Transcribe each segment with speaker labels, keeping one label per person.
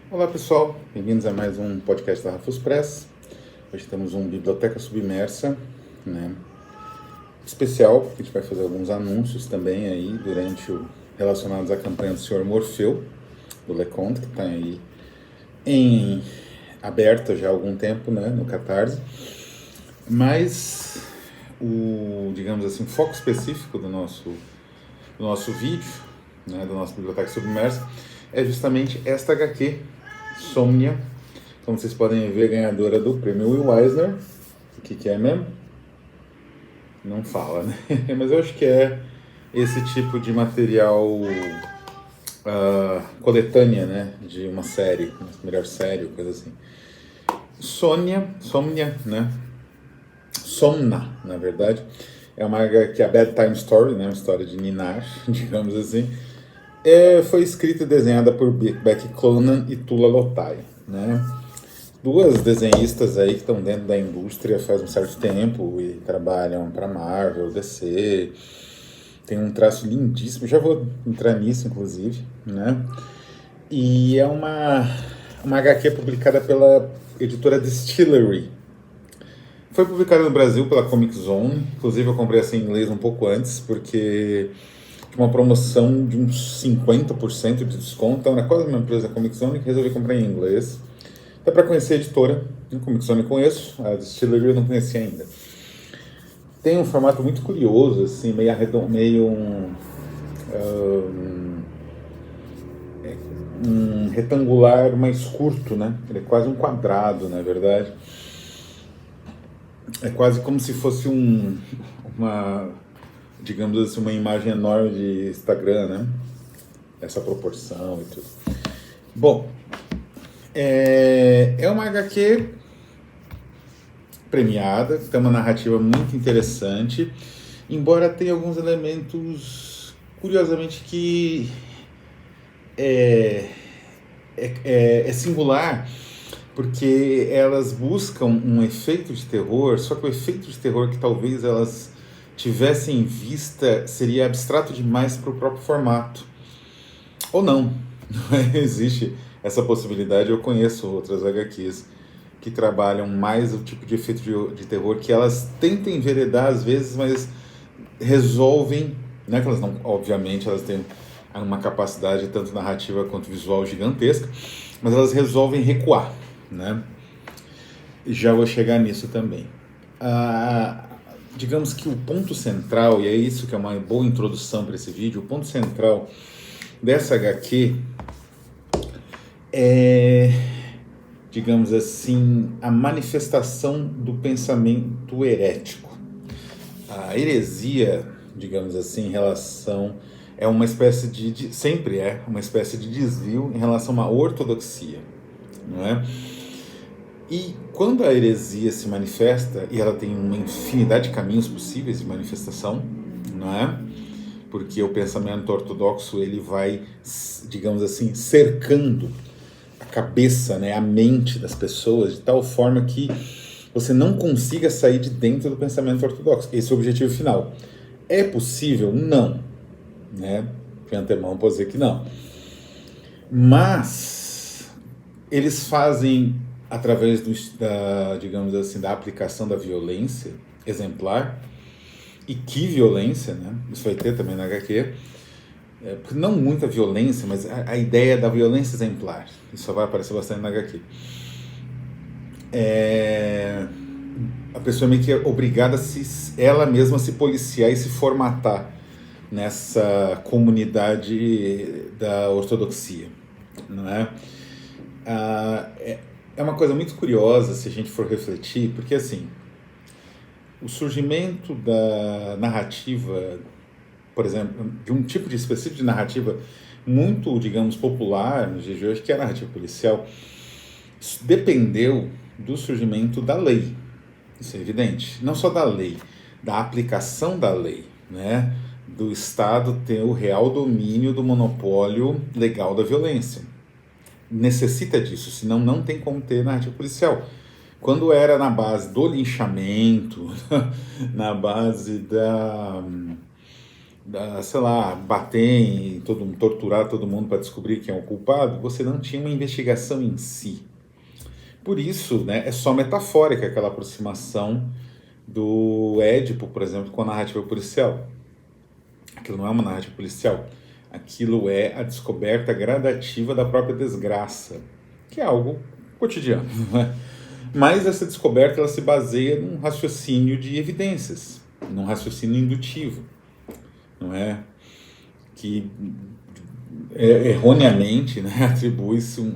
Speaker 1: Olá pessoal, bem-vindos a mais um podcast da Rafus Press. Hoje temos um Biblioteca Submersa, né? Especial, porque a gente vai fazer alguns anúncios também aí relacionados à campanha do Senhor Morfeu, do LeConte, que está aí aberta já há algum tempo, né, no Catarse. Mas digamos assim, o foco específico do nosso vídeo, né, do nosso Biblioteca Submersa, é justamente esta HQ, Somnia. Como vocês podem ver, ganhadora do prêmio Will Eisner. O que é mesmo? Não fala, né? Mas eu acho que é esse tipo de material coletânea, né? De uma série, uma melhor série, coisa assim. Somnia, né? Somna, na verdade. É uma que é a Bedtime Story, né? Uma história de ninar, digamos assim. Foi escrita e desenhada por Becky Cloonan e Tula Lotay, né? Duas desenhistas aí que estão dentro da indústria faz um certo tempo e trabalham para Marvel, DC. Tem um traço lindíssimo, já vou entrar nisso inclusive, né? E é uma HQ publicada pela editora Distillery. Foi publicada no Brasil pela Comic Zone, inclusive eu comprei essa em inglês um pouco antes, porque tinha uma promoção de uns 50% de desconto, então era quase uma empresa Comic Zone que resolvi comprar em inglês. Até para conhecer a editora, no Comic Zone eu conheço, a Distillery eu não conhecia ainda. Tem um formato muito curioso, assim, um retangular mais curto, né? Ele é quase um quadrado, na verdade. É quase como se fosse digamos assim, uma imagem enorme de Instagram, né? Essa proporção e tudo. Bom, é uma HQ premiada, tem uma narrativa muito interessante, embora tenha alguns elementos, curiosamente, que é singular, porque elas buscam um efeito de terror, só que o efeito de terror que talvez elas tivessem em vista seria abstrato demais para o próprio formato. Ou não, não existe essa possibilidade. Eu conheço outras HQs que trabalham mais o tipo de efeito de terror que elas tentam enveredar às vezes, mas resolvem, não é que elas não, obviamente elas têm uma capacidade tanto narrativa quanto visual gigantesca, mas elas resolvem recuar, né? Já vou chegar nisso também. Digamos que o ponto central, e é isso que é uma boa introdução para esse vídeo, o ponto central dessa HQ é, digamos assim, a manifestação do pensamento herético. A heresia, digamos assim, em relação é uma espécie sempre é uma espécie de desvio em relação a uma ortodoxia, não é? E quando a heresia se manifesta, e ela tem uma infinidade de caminhos possíveis de manifestação, não é? Porque o pensamento ortodoxo ele vai, digamos assim, cercando a cabeça, né, a mente das pessoas de tal forma que você não consiga sair de dentro do pensamento ortodoxo. Esse é o objetivo final. É possível? Não, né? De antemão posso dizer que não. Mas eles fazem através digamos assim, da aplicação da violência exemplar. E que violência, né? Isso vai ter também na HQ. Não muita violência, mas a ideia da violência exemplar. Isso só vai aparecer bastante na HQ. A pessoa meio que é obrigada ela mesma a se policiar e se formatar nessa comunidade da ortodoxia, não é? É uma coisa muito curiosa se a gente for refletir, porque assim, o surgimento da narrativa, por exemplo, de um tipo de específico de narrativa muito, digamos, popular nos dias de hoje, que é a narrativa policial, dependeu do surgimento da lei. Isso é evidente. Não só da lei, da aplicação da lei, né? Do Estado ter o real domínio do monopólio legal da violência. Necessita disso, senão não tem como ter narrativa policial. Quando era na base do linchamento, na base sei lá, bater em todo mundo, torturar todo mundo para descobrir quem é o culpado, você não tinha uma investigação em si. Por isso, né, é só metafórica aquela aproximação do Édipo, por exemplo, com a narrativa policial. Aquilo não é uma narrativa policial. Aquilo é a descoberta gradativa da própria desgraça, que é algo cotidiano. Né? Mas essa descoberta ela se baseia num raciocínio de evidências, num raciocínio indutivo, não é? Que erroneamente, né, atribui-se um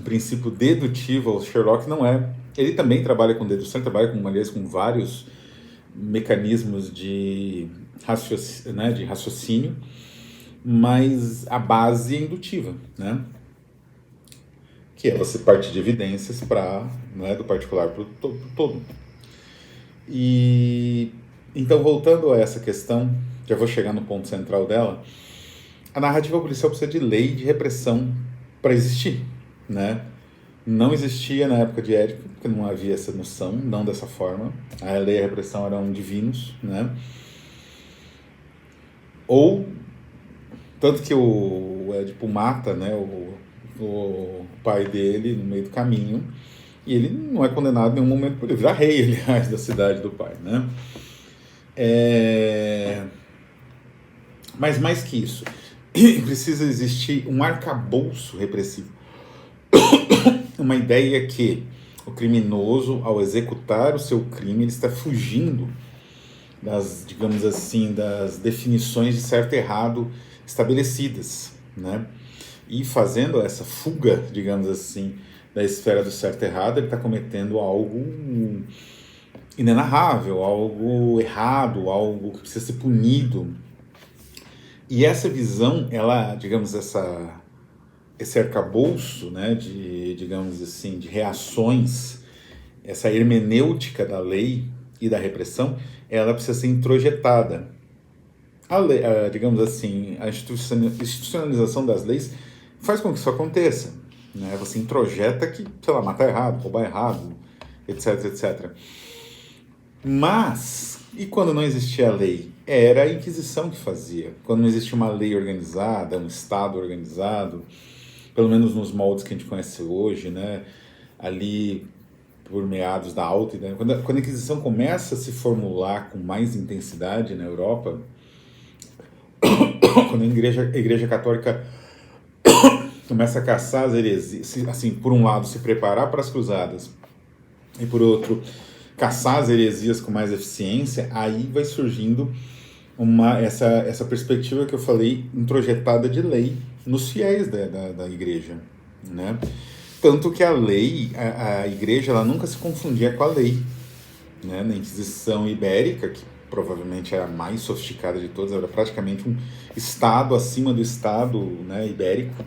Speaker 1: princípio dedutivo ao Sherlock, não é. Ele também trabalha com dedução, trabalha com, aliás, com vários mecanismos de raciocínio, mas a base é indutiva, né? Que é você partir de evidências para, né, do particular para o todo. E então, voltando a essa questão, já vou chegar no ponto central dela, a narrativa policial precisa de lei de repressão para existir, né? Não existia na época de Édipo, porque não havia essa noção, não dessa forma. A lei e a repressão eram divinos, né? Ou, tanto que o Édipo mata, né, o pai dele no meio do caminho, e ele não é condenado em nenhum momento por ele virar rei, aliás, da cidade do pai, né? Mas mais que isso, precisa existir um arcabouço repressivo. Uma ideia que o criminoso, ao executar o seu crime, ele está fugindo das, digamos assim, das definições de certo e errado estabelecidas, né? E fazendo essa fuga, digamos assim, da esfera do certo e errado, ele está cometendo algo inenarrável, algo errado, algo que precisa ser punido. E essa visão, ela, digamos, esse arcabouço, né, digamos assim, de reações, essa hermenêutica da lei e da repressão, ela precisa ser introjetada. Digamos assim, a institucionalização das leis faz com que isso aconteça. Né? Você introjeta que, sei lá, matar errado, roubar errado, etc, etc. Mas, e quando não existia a lei? Era a Inquisição que fazia. Quando não existia uma lei organizada, um Estado organizado, pelo menos nos moldes que a gente conhece hoje, né? Ali por meados da Alta Idade, quando a Inquisição começa a se formular com mais intensidade na Europa, quando a Igreja Católica começa a caçar as heresias, assim, por um lado se preparar para as cruzadas e por outro caçar as heresias com mais eficiência, aí vai surgindo essa perspectiva que eu falei, introjetada de lei nos fiéis da igreja, né? Tanto que a lei, a igreja, ela nunca se confundia com a lei, né? Na Inquisição Ibérica, que provavelmente era a mais sofisticada de todas, era praticamente um estado acima do estado, né, ibérico,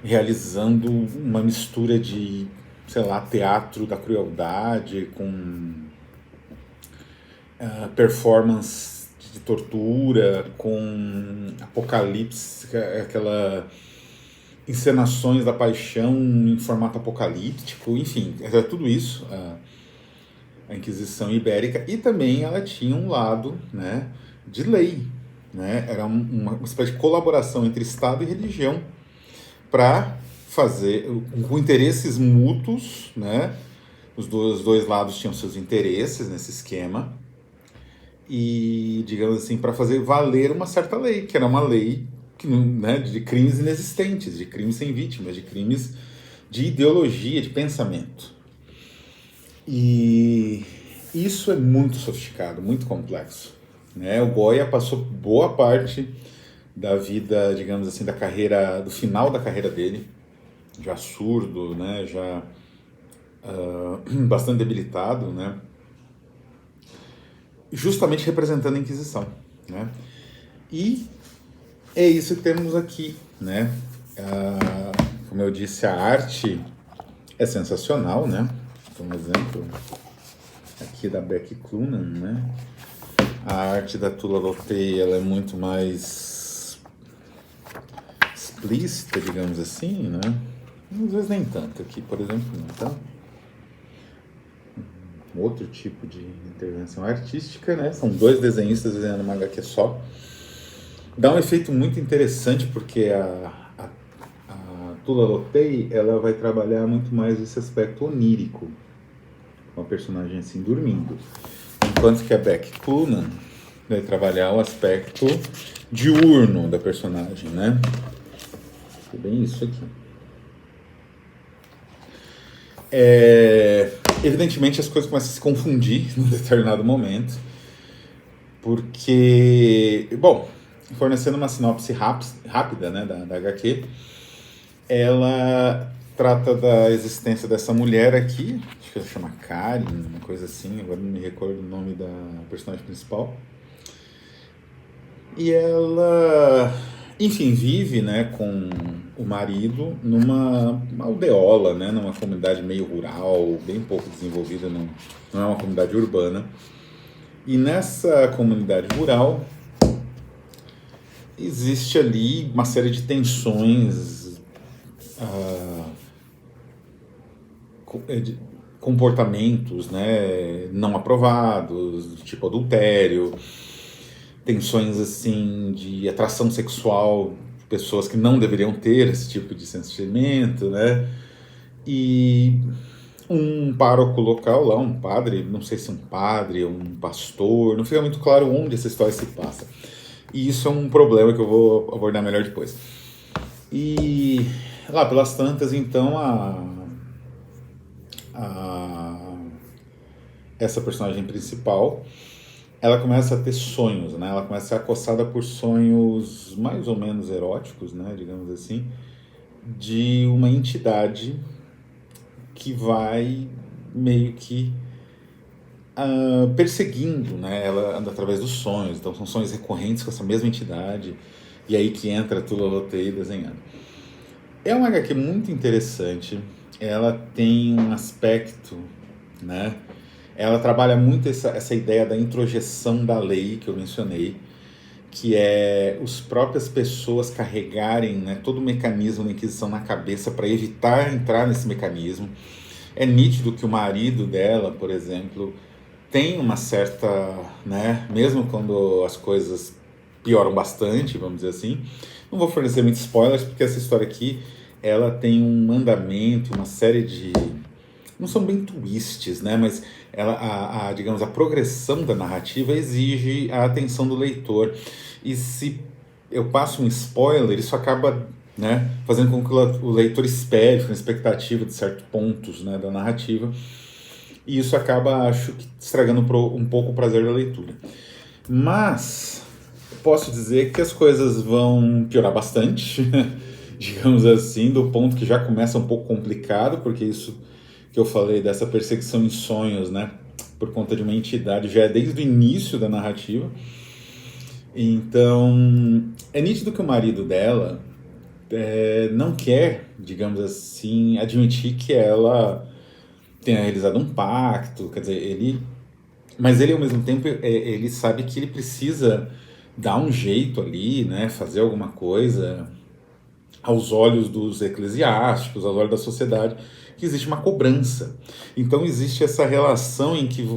Speaker 1: realizando uma mistura de, sei lá, teatro da crueldade com performance de tortura, com apocalipse, aquela encenações da paixão em formato apocalíptico, enfim, era tudo isso, a Inquisição Ibérica, e também ela tinha um lado, né, de lei, né, era uma espécie de colaboração entre Estado e religião para fazer, com interesses mútuos, né, os dois lados tinham seus interesses nesse esquema, e, digamos assim, para fazer valer uma certa lei, que era uma lei que, né, de crimes inexistentes, de crimes sem vítimas, de crimes de ideologia, de pensamento. E isso é muito sofisticado, muito complexo. Né? O Goya passou boa parte da vida, digamos assim, da carreira, do final da carreira dele, já surdo, né, já bastante debilitado, né, justamente representando a Inquisição, né? E é isso que temos aqui, né? Como eu disse, a arte é sensacional, né? Então, um exemplo aqui da Becky Cloonan, né? A arte da Tula Lotay, ela é muito mais explícita, digamos assim, né? Às vezes nem tanto. Aqui, por exemplo, não, tá? Outro tipo de intervenção artística, né? São dois desenhistas desenhando uma HQ só. Dá um efeito muito interessante porque a Tula Lotay, ela vai trabalhar muito mais esse aspecto onírico, uma personagem assim dormindo, enquanto que a Beck Clunan vai trabalhar o aspecto diurno da personagem, né? É bem isso aqui. Evidentemente as coisas começam a se confundir num determinado momento, porque, bom, fornecendo uma sinopse rápida, né, da HQ, ela trata da existência dessa mulher aqui, acho que ela chama Karen, uma coisa assim, agora não me recordo o nome da personagem principal. E ela, enfim, vive, né, com o marido numa aldeola, né, numa comunidade meio rural, bem pouco desenvolvida, não é uma comunidade urbana. E nessa comunidade rural existe ali uma série de tensões, de comportamentos, né, não aprovados, tipo adultério, tensões assim de atração sexual, pessoas que não deveriam ter esse tipo de sentimento, né? E um pároco local lá, um padre, não sei se um padre ou um pastor, não fica muito claro onde essa história se passa. E isso é um problema que eu vou abordar melhor depois. E lá pelas tantas, então, essa personagem principal, ela começa a ter sonhos, né? Ela começa a ser acossada por sonhos mais ou menos eróticos, né? Digamos assim, de uma entidade que vai meio que perseguindo, né? Ela anda através dos sonhos, então são sonhos recorrentes com essa mesma entidade, e aí que entra a Tula Lotay desenhando. É uma HQ muito interessante, ela tem um aspecto, né? Ela trabalha muito essa ideia da introjeção da lei que eu mencionei, que é as próprias pessoas carregarem, né, todo o mecanismo da Inquisição na cabeça para evitar entrar nesse mecanismo. É nítido que o marido dela, por exemplo, tem uma certa, né, mesmo quando as coisas pioram bastante, vamos dizer assim. Não vou fornecer muitos spoilers, porque essa história aqui, ela tem um andamento, uma série de... não são bem twists, né, mas ela, digamos, a progressão da narrativa exige a atenção do leitor. E se eu passo um spoiler, isso acaba, né, fazendo com que o leitor espere, com expectativa de certos pontos, né, da narrativa. E isso acaba, acho que, estragando um pouco o prazer da leitura. Mas posso dizer que as coisas vão piorar bastante, digamos assim, do ponto que já começa um pouco complicado, porque isso que eu falei dessa perseguição em sonhos, né, por conta de uma entidade, já é desde o início da narrativa. Então, é nítido que o marido dela não quer, digamos assim, admitir que ela tenha realizado um pacto, quer dizer, mas ele ao mesmo tempo, ele sabe que ele precisa dar um jeito ali, né, fazer alguma coisa aos olhos dos eclesiásticos, aos olhos da sociedade, que existe uma cobrança. Então existe essa relação em que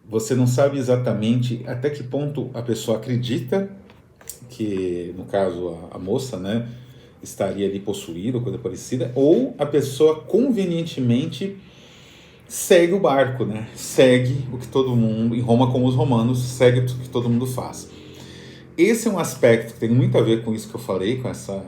Speaker 1: você não sabe exatamente até que ponto a pessoa acredita que, no caso, a moça, né, estaria ali possuída ou coisa parecida, ou a pessoa convenientemente segue o barco, né? Segue o que todo mundo, em Roma como os romanos, segue o que todo mundo faz. Esse é um aspecto que tem muito a ver com isso que eu falei, com essa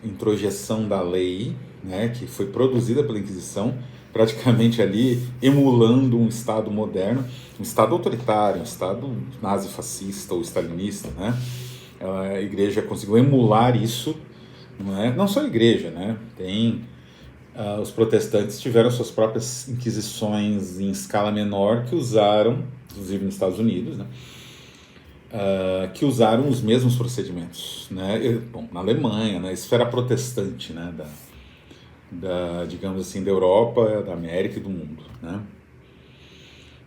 Speaker 1: introjeção da lei, né, que foi produzida pela Inquisição, praticamente ali emulando um Estado moderno, um Estado autoritário, um Estado nazi-fascista ou stalinista, né? A Igreja conseguiu emular isso, não é? Não só a Igreja, né? Tem os protestantes tiveram suas próprias inquisições em escala menor que usaram, inclusive nos Estados Unidos, né? Que usaram os mesmos procedimentos, né? Bom, na Alemanha, na esfera protestante, né? Digamos assim, da Europa, da América e do mundo, né?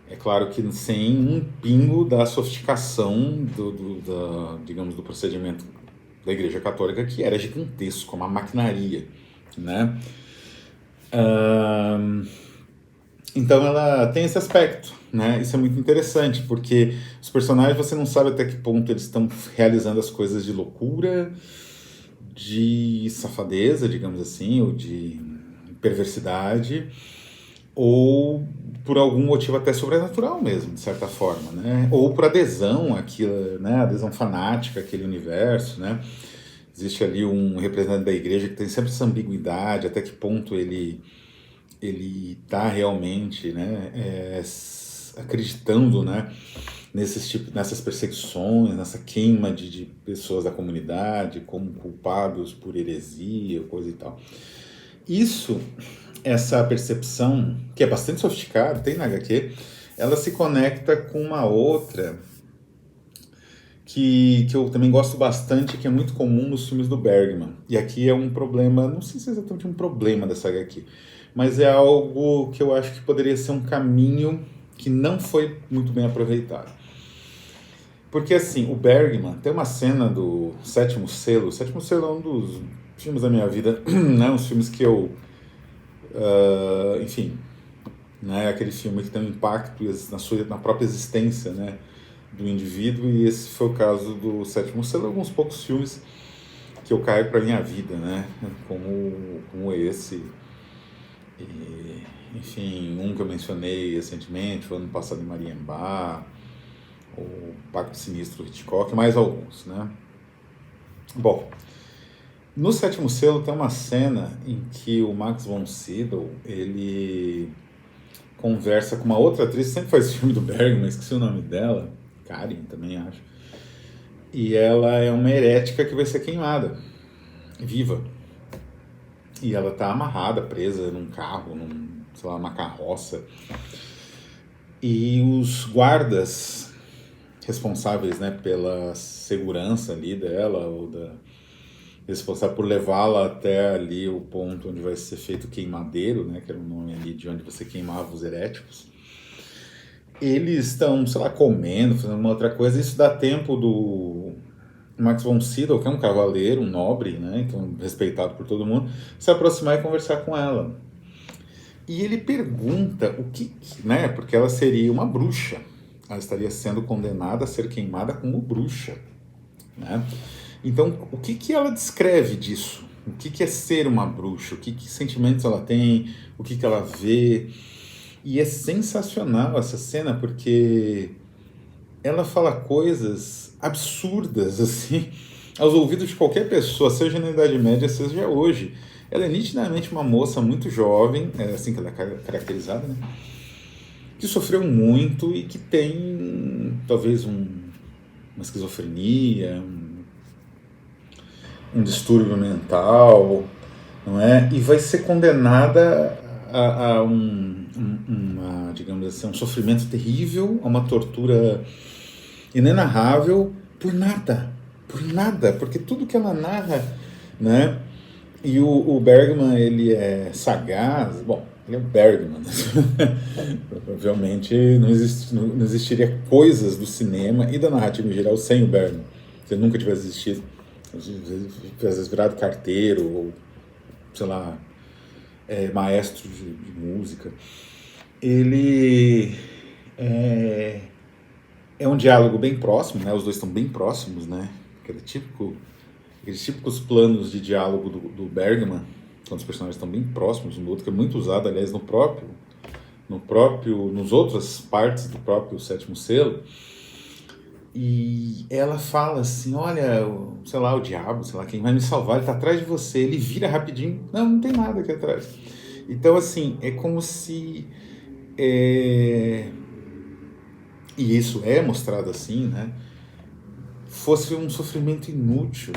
Speaker 1: É claro que sem um pingo da sofisticação digamos, do procedimento da Igreja Católica, que era gigantesco, uma maquinaria, né? Então ela tem esse aspecto, né? Isso é muito interessante, porque os personagens você não sabe até que ponto eles estão realizando as coisas de loucura, de safadeza, digamos assim, ou de perversidade, ou por algum motivo até sobrenatural mesmo, de certa forma, né? Ou por adesão àquilo, né? Adesão fanática àquele universo, né? Existe ali um representante da igreja que tem sempre essa ambiguidade, até que ponto ele está realmente, né, acreditando, né, nessas perseguições, nessa queima de pessoas da comunidade como culpados por heresia, coisa e tal. Isso, essa percepção, que é bastante sofisticada, tem na HQ, ela se conecta com uma outra que eu também gosto bastante, que é muito comum nos filmes do Bergman. E aqui é um problema, não sei se é exatamente um problema dessa HQ, mas é algo que eu acho que poderia ser um caminho que não foi muito bem aproveitado. Porque assim, o Bergman tem uma cena do Sétimo Selo. O Sétimo Selo é um dos filmes da minha vida, né? Uns filmes que eu, enfim, né? Aquele filme que tem um impacto na própria existência, né? Do indivíduo, e esse foi o caso do Sétimo Selo. Alguns poucos filmes que eu carrego para minha vida, né? Como esse. E, enfim, um que eu mencionei recentemente, o ano passado em Mariembá, o Pacto Sinistro Hitchcock, mais alguns, né? Bom, no Sétimo Selo tem uma cena em que o Max von Sydow, ele conversa com uma outra atriz, sempre faz filme do Bergman, esqueci o nome dela, Karen também acho, e ela é uma herética que vai ser queimada, viva. E ela tá amarrada, presa num carro, sei lá, uma carroça. E os guardas responsáveis, né, pela segurança ali dela, ou responsável por levá-la até ali o ponto onde vai ser feito o queimadeiro, né, que era o nome ali de onde você queimava os heréticos. Eles estão, sei lá, comendo, fazendo uma outra coisa. Isso dá tempo do Max von Sydow, que é um cavaleiro, um nobre, né, então respeitado por todo mundo, se aproximar e conversar com ela. E ele pergunta o que, né, porque ela seria uma bruxa. Ela estaria sendo condenada a ser queimada como bruxa, né? Então, o que ela descreve disso? O que é ser uma bruxa? O que sentimentos ela tem? O que ela vê? E é sensacional essa cena porque ela fala coisas absurdas, assim, aos ouvidos de qualquer pessoa, seja na Idade Média, seja hoje. Ela é nitidamente uma moça muito jovem, é assim que ela é caracterizada, né? Que sofreu muito e que tem talvez uma esquizofrenia, um distúrbio mental, não é? E vai ser condenada a digamos assim, um sofrimento terrível, a uma tortura inenarrável por nada, porque tudo que ela narra, né? E o Bergman, ele é sagaz, bom, ele é o Bergman, né? Provavelmente não existiria coisas do cinema e da narrativa em geral sem o Bergman, se ele nunca tivesse existido, às vezes virado carteiro, ou, sei lá, maestro de música. Ele é um diálogo bem próximo, né? Os dois estão bem próximos, né? Aqueles típicos planos de diálogo do Bergman, quando os personagens estão bem próximos um do outro, que é muito usado, aliás, nos outras partes do próprio Sétimo Selo. E ela fala assim, olha, sei lá, o diabo, sei lá, quem vai me salvar, ele tá atrás de você. Ele vira rapidinho, não tem nada aqui atrás. Então, assim, é como se... e isso é mostrado assim, né? Fosse um sofrimento inútil,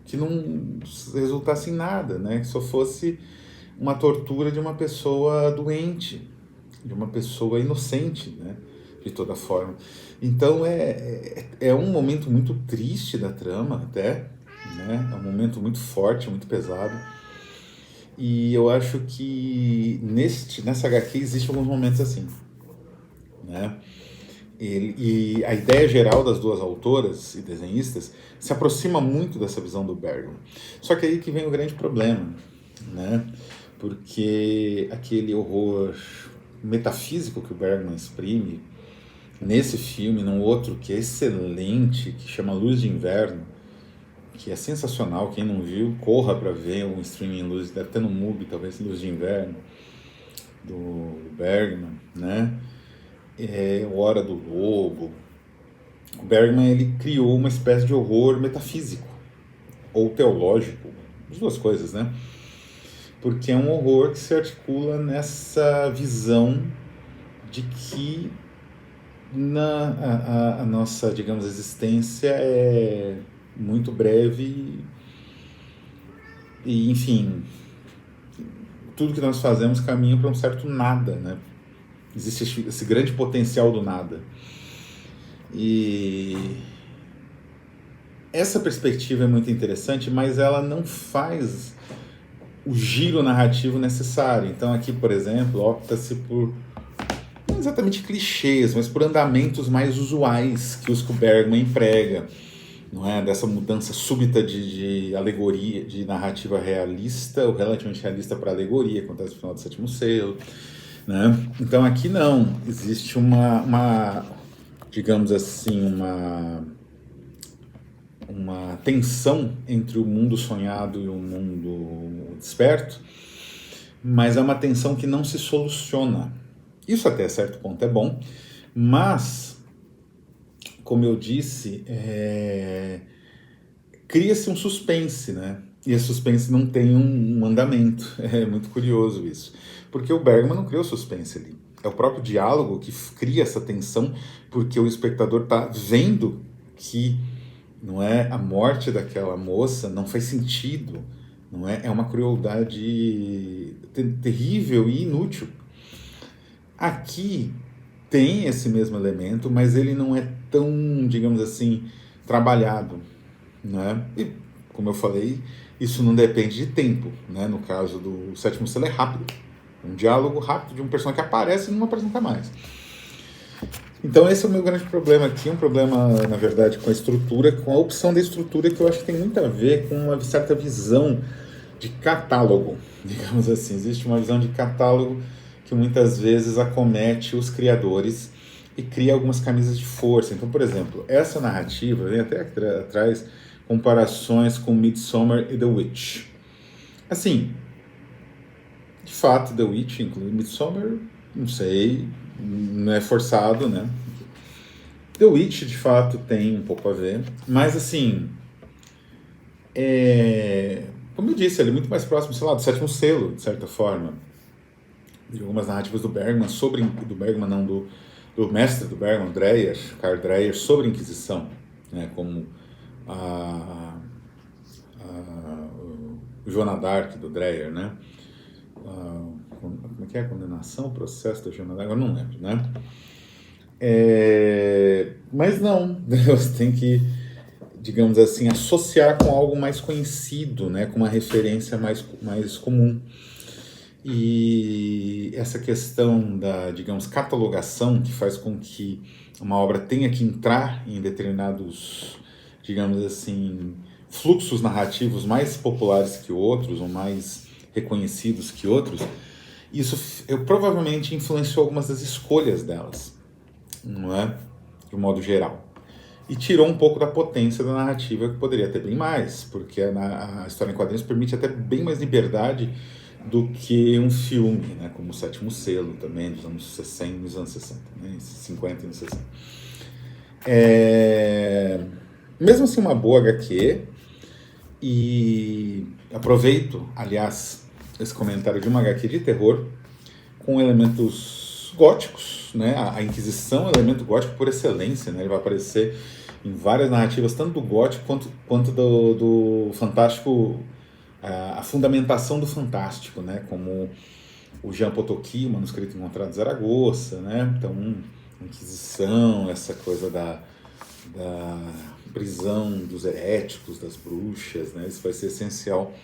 Speaker 1: que não resultasse em nada, né? Que só fosse uma tortura de uma pessoa doente, de uma pessoa inocente, né? De toda forma. Então é um momento muito triste da trama, até, né? É um momento muito forte, muito pesado. E eu acho que nessa HQ existe alguns momentos assim, né? E a ideia geral das duas autoras e desenhistas se aproxima muito dessa visão do Bergman. Só que aí que vem o grande problema, né? Porque aquele horror metafísico que o Bergman exprime nesse filme, num outro que é excelente, que chama Luz de Inverno, que é sensacional. Quem não viu, corra para ver um streaming Luz, deve ter no MUBI, talvez, Luz de Inverno, do Bergman, né? O Hora do Lobo. O Bergman, ele criou uma espécie de horror metafísico, ou teológico, as duas coisas, né? Porque é um horror que se articula nessa visão de que a nossa, digamos, existência é muito breve e, enfim, tudo que nós fazemos caminha para um certo nada, né? Existe esse grande potencial do nada. E essa perspectiva é muito interessante, mas ela não faz o giro narrativo necessário. Então aqui, por exemplo, opta-se por, não exatamente clichês, mas por andamentos mais usuais que o Bergman emprega, não é? Dessa mudança súbita de alegoria, de narrativa realista, ou relativamente realista para alegoria, acontece no final do Sétimo Selo, né? Então aqui não, existe uma digamos assim, uma tensão entre o mundo sonhado e o mundo desperto, mas é uma tensão que não se soluciona. Isso até certo ponto é bom, mas, como eu disse, cria-se um suspense, né? E esse suspense não tem um andamento. É muito curioso isso. Porque o Bergman não criou suspense ali. É o próprio diálogo que cria essa tensão, porque o espectador está vendo que, não é, a morte daquela moça não faz sentido, não é? É uma crueldade terrível e inútil. Aqui tem esse mesmo elemento, mas ele não é tão, digamos assim, trabalhado, né? E, como eu falei, isso não depende de tempo, né? No caso do Sétimo Selo é rápido, um diálogo rápido de um personagem que aparece e não apresenta mais. Então esse é o meu grande problema aqui, um problema, na verdade, com a estrutura, com a opção da estrutura, que eu acho que tem muito a ver com uma certa visão de catálogo, digamos assim. Existe uma visão de catálogo que muitas vezes acomete os criadores e cria algumas camisas de força. Então, por exemplo, essa narrativa vem até atrás comparações com Midsommar e The Witch. Assim, de fato, The Witch inclui Midsommar, não sei, não é forçado, né? The Witch, de fato, tem um pouco a ver, mas assim, como eu disse, ele é muito mais próximo, sei lá, do Sétimo Selo, de certa forma, de algumas narrativas do Bergman, do Bergman não, do mestre do Bergman, Dreyer, Karl Dreyer, sobre a Inquisição, né, como o Joana d'Arc do Dreyer, né? Como é que é a condenação, o processo da Joana d'Arc, eu não lembro, né? Mas não, você tem que, digamos assim, associar com algo mais conhecido, né? Com uma referência mais comum. E essa questão da, digamos, catalogação, que faz com que uma obra tenha que entrar em determinados, digamos assim, fluxos narrativos mais populares que outros, ou mais reconhecidos que outros, isso provavelmente influenciou algumas das escolhas delas, não é? De um modo geral. E tirou um pouco da potência da narrativa, que poderia ter bem mais, porque a história em quadrinhos permite até bem mais liberdade do que um filme, né, como o Sétimo Selo também, dos anos 60, nos anos 60, né, 50 e anos 60. Mesmo assim, uma boa HQ, e aproveito, aliás, esse comentário de uma HQ de terror, com elementos góticos, né, a Inquisição é um elemento gótico por excelência, né, ele vai aparecer em várias narrativas, tanto do gótico quanto do fantástico, a fundamentação do fantástico, né, como o Jean Potocki, o manuscrito encontrado em Zaragoza, né, então Inquisição, essa coisa da prisão dos heréticos, das bruxas, né, isso vai ser essencial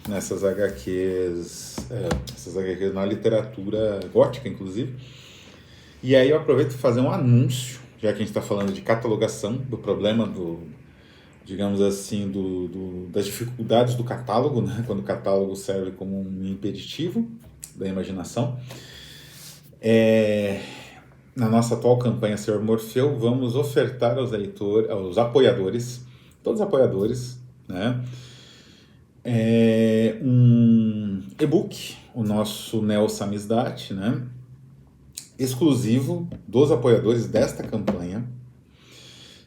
Speaker 1: nessas HQs, essas HQs na literatura gótica, inclusive. E aí eu aproveito para fazer um anúncio, já que a gente está falando de catalogação, do problema digamos assim, das dificuldades do catálogo, né? Quando o catálogo serve como um impeditivo da imaginação. É, na nossa atual campanha Senhor Morfeu, vamos ofertar aos apoiadores, todos os apoiadores, né, um e-book, o nosso Neo Samizdat, né, exclusivo dos apoiadores desta campanha,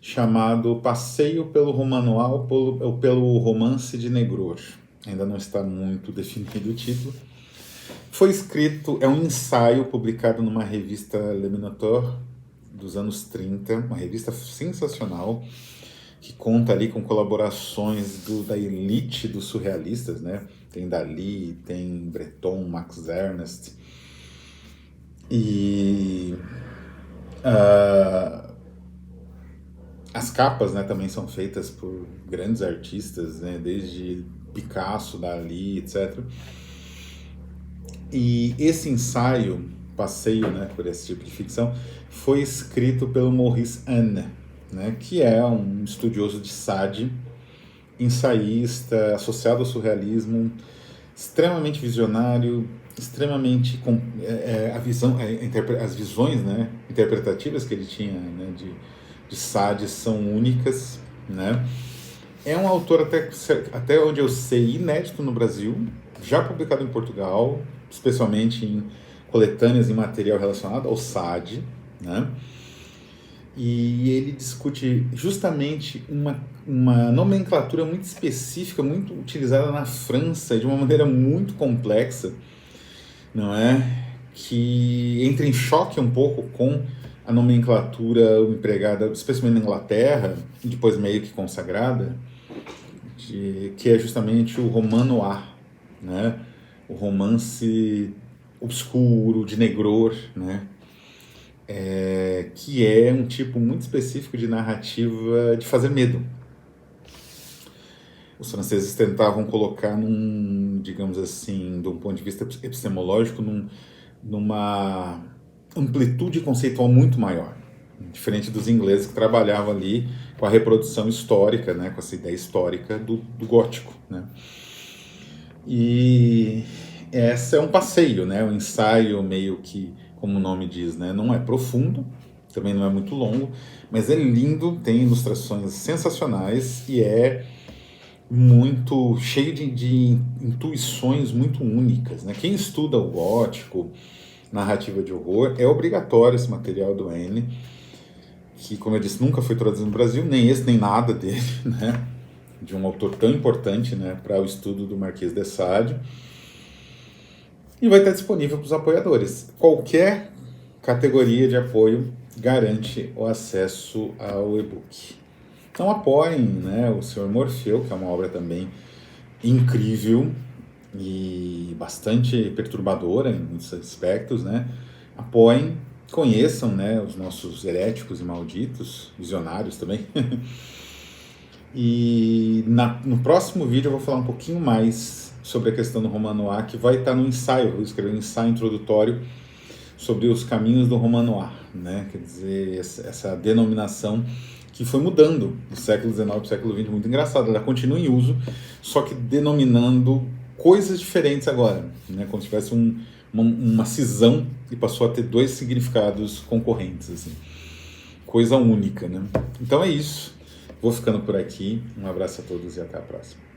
Speaker 1: chamado Passeio pelo Romanoal ou pelo Romance de Negror. Ainda não está muito definido o título. Foi escrito, é um ensaio publicado numa revista Le Minotaure dos anos 30, uma revista sensacional, que conta ali com colaborações da elite dos surrealistas, né? Tem Dali, tem Breton, Max Ernst. E as capas, né, também são feitas por grandes artistas, né? Desde Picasso, Dali, etc. E esse ensaio, passeio, né, por esse tipo de ficção, foi escrito pelo Maurice Anne, né, que é um estudioso de Sade, ensaísta, associado ao surrealismo, extremamente visionário, extremamente as visões, né, interpretativas que ele tinha, né, de Sade são únicas, né. É um autor até onde eu sei inédito no Brasil, já publicado em Portugal, especialmente em coletâneas e material relacionado ao Sade, né? E ele discute justamente uma nomenclatura muito específica, muito utilizada na França, de uma maneira muito complexa, não é? Que entra em choque um pouco com a nomenclatura empregada, especialmente na Inglaterra, e depois meio que consagrada, que é justamente o roman noir, né? O romance obscuro, de negror, né? Que é um tipo muito específico de narrativa de fazer medo. Os franceses tentavam colocar digamos assim, de um ponto de vista epistemológico, numa amplitude conceitual muito maior, diferente dos ingleses que trabalhavam ali com a reprodução histórica, né, com essa ideia histórica do gótico, né. E esse é um passeio, né, um ensaio meio que, como o nome diz, né, não é profundo, também não é muito longo, mas é lindo, tem ilustrações sensacionais e é muito cheio de intuições muito únicas, né. Quem estuda o gótico, narrativa de horror, é obrigatório esse material do N, que, como eu disse, nunca foi traduzido no Brasil, nem esse, nem nada dele, né, de um autor tão importante, né, para o estudo do Marquês de Sade. E vai estar disponível para os apoiadores. Qualquer categoria de apoio garante o acesso ao e-book. Então apoiem, né, o Senhor Morfeu, que é uma obra também incrível e bastante perturbadora em muitos aspectos, né? Apoiem, conheçam, né, os nossos heréticos e malditos, visionários também. E no próximo vídeo eu vou falar um pouquinho mais sobre a questão do roman noir, que vai estar no ensaio. Eu vou escrever um ensaio introdutório sobre os caminhos do roman noir, né? Quer dizer, essa denominação que foi mudando do século XIX para o século XX, muito engraçado. Ela continua em uso, só que denominando coisas diferentes agora, né? Como se tivesse uma cisão e passou a ter dois significados concorrentes, assim. Coisa única, né? Então é isso. Vou ficando por aqui. Um abraço a todos e até a próxima.